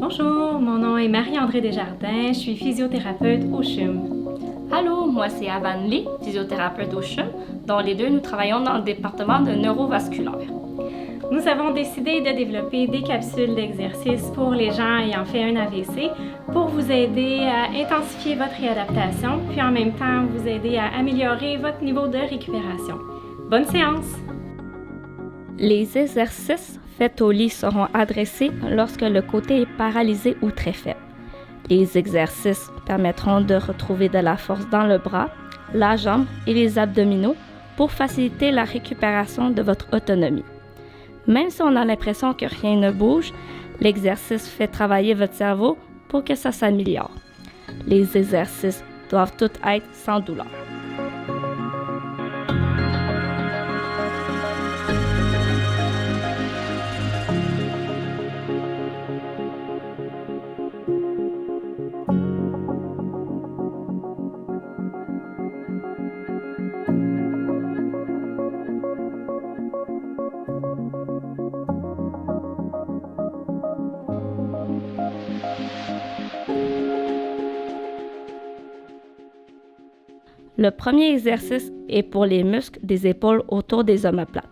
Bonjour, mon nom est Marie-Andrée Desjardins, je suis physiothérapeute au CHUM. Allô, moi c'est Avan Lee, physiothérapeute au CHUM, dont les deux nous travaillons dans le département de neurovasculaire. Nous avons décidé de développer des capsules d'exercice pour les gens ayant fait un AVC pour vous aider à intensifier votre réadaptation, puis en même temps vous aider à améliorer votre niveau de récupération. Bonne séance! Les exercices faits au lit seront adressés lorsque le côté est paralysé ou très faible. Les exercices permettront de retrouver de la force dans le bras, la jambe et les abdominaux pour faciliter la récupération de votre autonomie. Même si on a l'impression que rien ne bouge, l'exercice fait travailler votre cerveau pour que ça s'améliore. Les exercices doivent tous être sans douleur. Le premier exercice est pour les muscles des épaules autour des omoplates.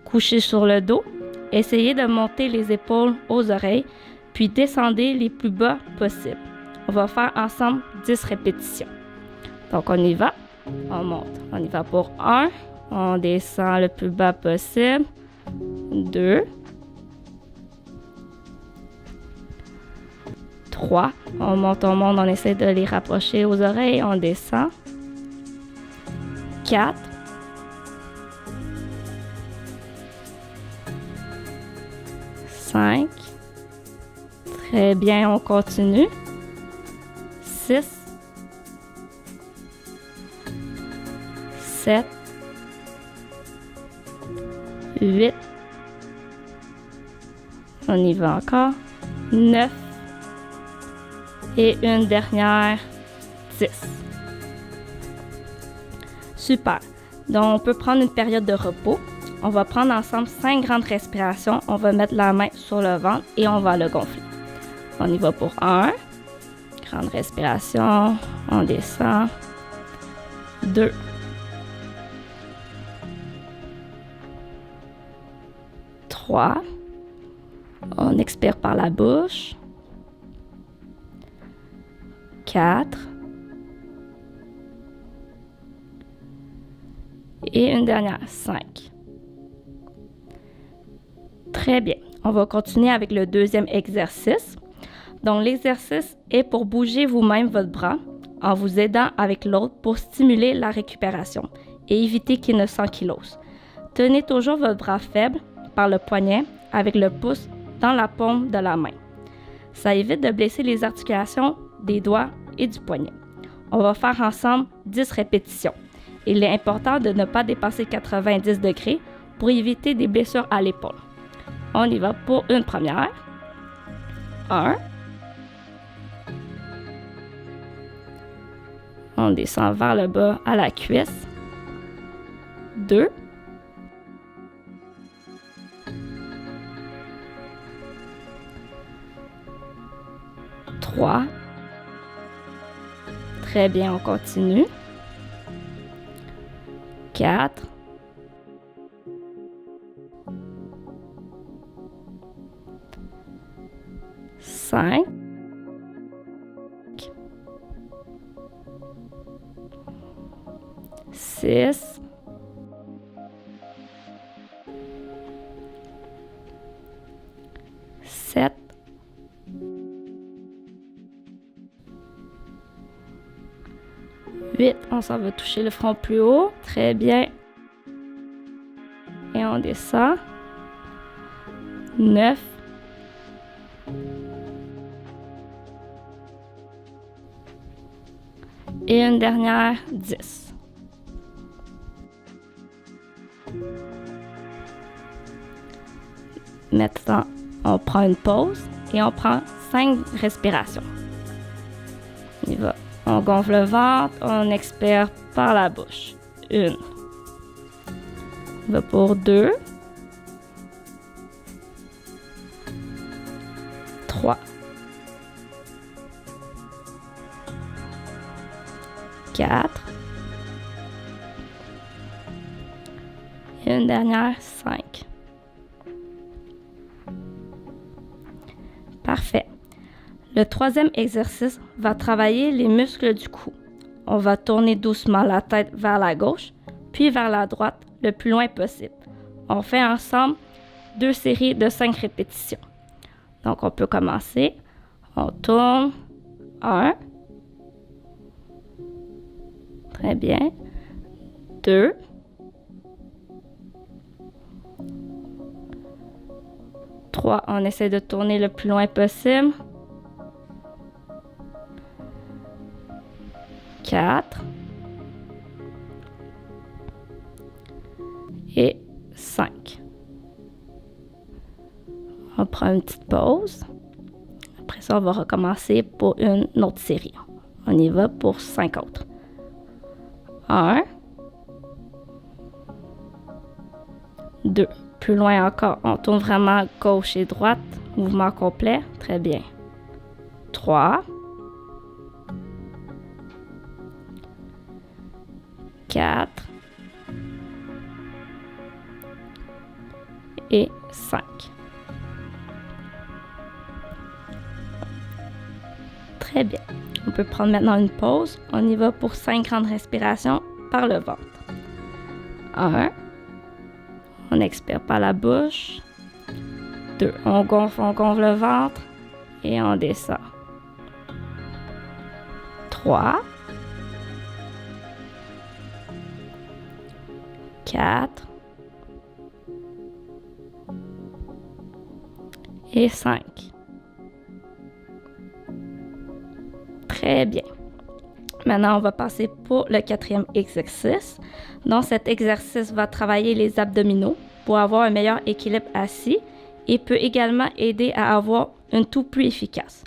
Couchez sur le dos, essayez de monter les épaules aux oreilles, puis descendez les plus bas possible. On va faire ensemble 10 répétitions. Donc on y va, on monte. On y va pour 1, on descend le plus bas possible. 2, 3, on monte, on essaie de les rapprocher aux oreilles, on descend. 4, 5, très bien, on continue. 6, 7, 8, on y va encore. 9 et une dernière, 10. Super. Donc, on peut prendre une période de repos. On va prendre ensemble 5 grandes respirations. On va mettre la main sur le ventre et on va le gonfler. On y va pour 1. Grande respiration. On descend. 2. 3. On expire par la bouche. 4. Et une dernière, 5. Très bien. On va continuer avec le deuxième exercice. Donc, l'exercice est pour bouger vous-même votre bras en vous aidant avec l'autre pour stimuler la récupération et éviter qu'il ne s'ankylose. Tenez toujours votre bras faible par le poignet avec le pouce dans la paume de la main. Ça évite de blesser les articulations des doigts et du poignet. On va faire ensemble 10 répétitions. Il est important de ne pas dépasser 90 degrés pour éviter des blessures à l'épaule. On y va pour une première. 1. On descend vers le bas à la cuisse. 2. 3. Très bien, on continue. 4. 5. 6. 7. 8. On s'en va toucher le front plus haut. Très bien. Et on descend. 9. 'Et une dernière, 10. Maintenant, on prend une pause et on prend 5 respirations. On y va. On gonfle le ventre, on expire par la bouche. 1. On va pour 2. 3. 4. Et une dernière, 5. Parfait. Le troisième exercice va travailler les muscles du cou. On va tourner doucement la tête vers la gauche, puis vers la droite, le plus loin possible. On fait ensemble 2 séries de 5 répétitions. Donc, on peut commencer. On tourne. 1. Très bien. 2. 3. On essaie de tourner le plus loin possible. 4. Et 5. On prend une petite pause. Après ça, on va recommencer pour une autre série. On y va pour 5 autres. 1. 2. Plus loin encore, on tourne vraiment gauche et droite. Mouvement complet. Très bien. 3. 4. Et 5. Très bien. On peut prendre maintenant une pause. On y va pour 5 grandes respirations par le ventre. 1. On expire par la bouche. 2. On gonfle le ventre et on descend. 3. 4. Et 5. Très bien. Maintenant, on va passer pour le 4e exercice. Donc, cet exercice va travailler les abdominaux pour avoir un meilleur équilibre assis et peut également aider à avoir une toux plus efficace.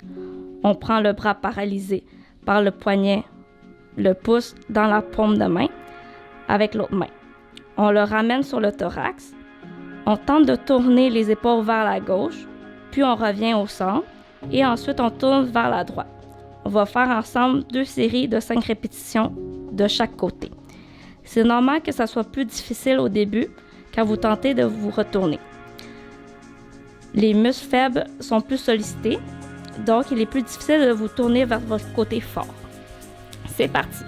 On prend le bras paralysé par le poignet, le pouce dans la paume de main avec l'autre main. On le ramène sur le thorax. On tente de tourner les épaules vers la gauche, puis on revient au centre et ensuite on tourne vers la droite. On va faire ensemble 2 séries de 5 répétitions de chaque côté. C'est normal que ça soit plus difficile au début quand vous tentez de vous retourner. Les muscles faibles sont plus sollicités, donc il est plus difficile de vous tourner vers votre côté fort. C'est parti.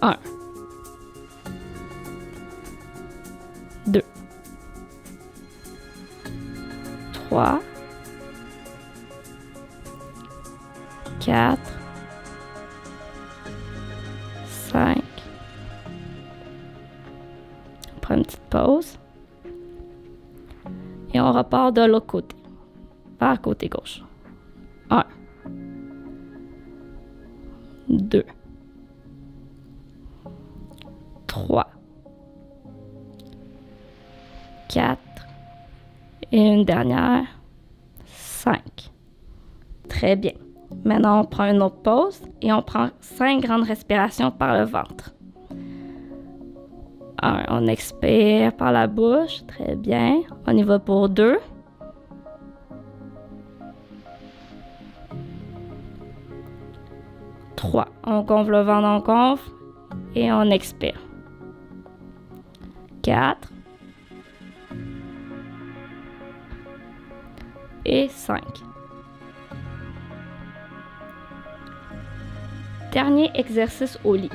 1. 2. 3. 4. 5. On prend une petite pause. Et on repart de l'autre côté, vers le côté gauche. 1. 2. 3. 4. Et une dernière. 5. Très bien. Maintenant, on prend une autre pause et on prend 5 grandes respirations par le ventre. 1. On expire par la bouche. Très bien. On y va pour 2. 3. On gonfle le ventre, on gonfle et on expire. 4. Et 5. Dernier exercice au lit.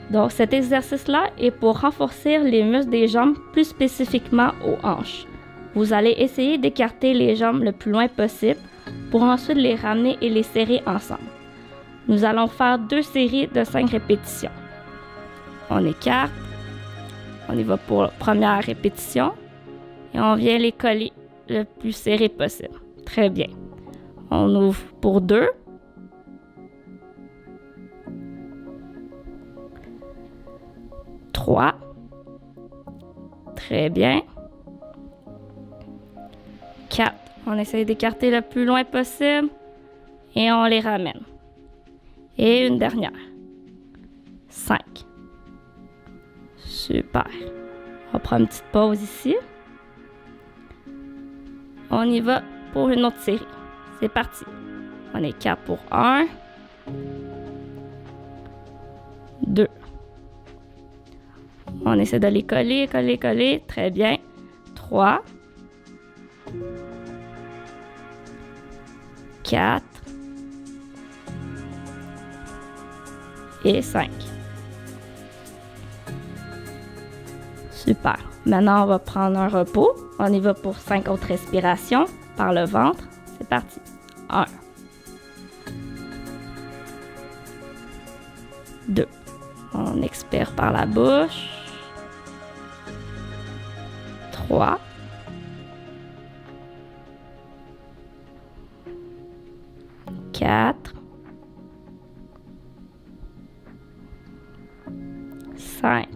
Donc, cet exercice-là est pour renforcer les muscles des jambes, plus spécifiquement aux hanches. Vous allez essayer d'écarter les jambes le plus loin possible pour ensuite les ramener et les serrer ensemble. Nous allons faire 2 séries de 5 répétitions. On écarte, on y va pour la première répétition et on vient les coller le plus serré possible. Très bien. On ouvre pour 2. 3. Très bien. 4. On essaie d'écarter le plus loin possible et on les ramène. Et une dernière. 5. Super. On prend une petite pause ici. On y va pour une autre série. C'est parti. On écarte pour 1, 2. On essaie de les coller, coller, coller. Très bien. 3. 4. Et 5. Super. Maintenant, on va prendre un repos. On y va pour 5 autres respirations par le ventre. C'est parti. 1. 2. On expire par la bouche. 3. 4. 5.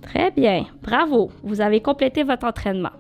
Très bien. Bravo. Vous avez complété votre entraînement.